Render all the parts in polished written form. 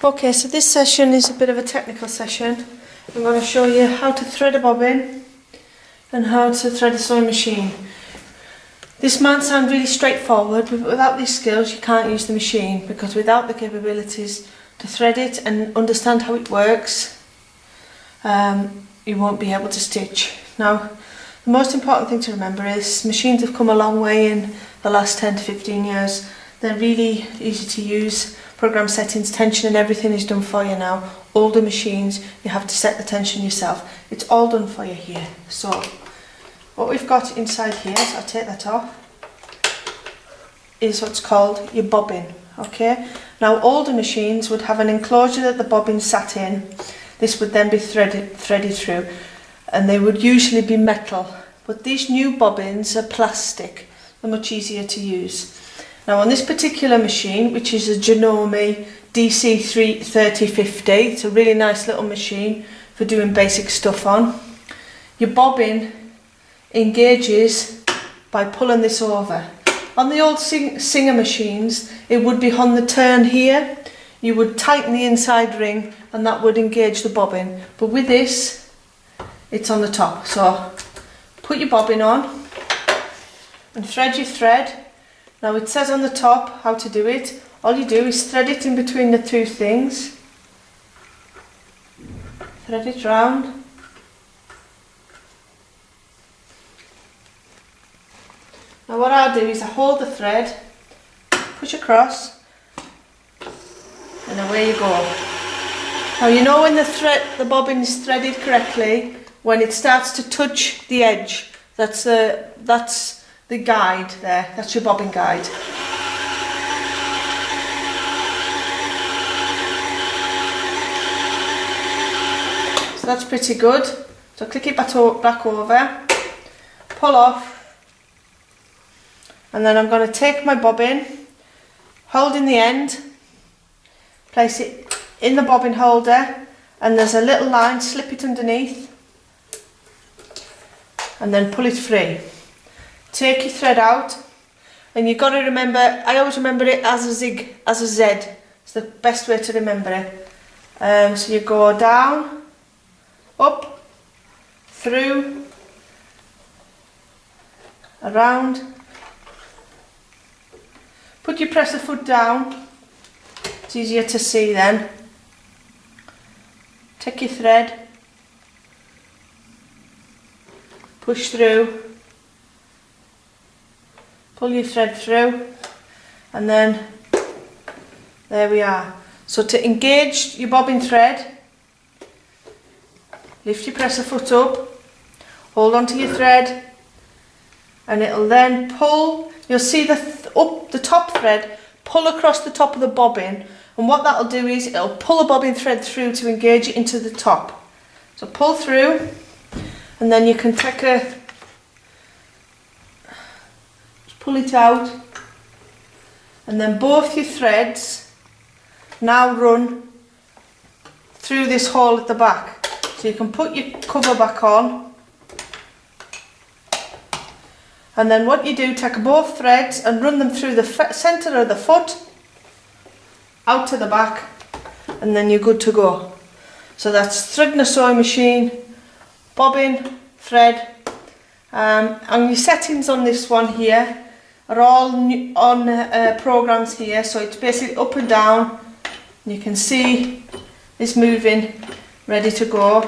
Okay, so this session is a bit of a technical session. I'm going to show you how to thread a bobbin and how to thread a sewing machine. This might sound really straightforward, but without these skills you can't use the machine, because without the capabilities to thread it and understand how it works, you won't be able to stitch. Now, the most important thing to remember is machines have come a long way in the last 10 to 15 years. They're really easy to use. Program settings, tension and everything is done for you now. Older machines, you have to set the tension yourself. It's all done for you here. So, what we've got inside here, so I'll take that off, is what's called your bobbin. Okay? Now, older machines would have an enclosure that the bobbin sat in. This would then be threaded through, and they would usually be metal. But these new bobbins are plastic. They're much easier to use. Now on this particular machine, which is a Janome DC3050, it's a really nice little machine for doing basic stuff on. Your bobbin engages by pulling this over. On the old Singer machines, it would be on the turn here. You would tighten the inside ring and that would engage the bobbin. But with this, it's on the top. So put your bobbin on and thread your thread. Now it says on the top how to do it. All you do is thread it in between the two things. Thread it round. Now what I'll do is I hold the thread, push across, and away you go. Now you know when the bobbin is threaded correctly, when it starts to touch the edge, that's the guide there, that's your bobbin guide. So that's pretty good. So click it back over, pull off, and then I'm going to take my bobbin, hold in the end, place it in the bobbin holder, and there's a little line, slip it underneath, and then pull it free. Take your thread out, and you've got to remember, I always remember it as a zig, as a Z. It's the best way to remember it. So you go down, up, through, around. Put your presser foot down, it's easier to see then. Take your thread, push through, pull your thread through, and then there we are. So to engage your bobbin thread, lift your presser foot up, hold onto your thread, and it'll then pull. You'll see the top thread pull across the top of the bobbin, and what that'll do is it'll pull the bobbin thread through to engage it into the top. So pull through, and then you can take pull it out, and then both your threads now run through this hole at the back. So you can put your cover back on, and then what you do, take both threads and run them through the centre of the foot, out to the back, and then you're good to go. So that's threading a sewing machine, bobbin, thread, and your settings on this one here are all on programs here, so it's basically up and down. You can see it's moving, ready to go,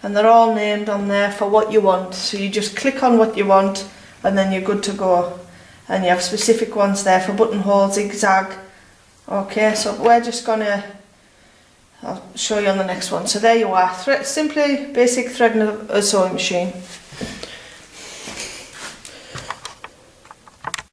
and they're all named on there for what you want. So you just click on what you want, and then you're good to go. And you have specific ones there for buttonhole, zigzag. Okay, so we're just gonna, I'll show you on the next one. So there you are, simply basic threading of a sewing machine.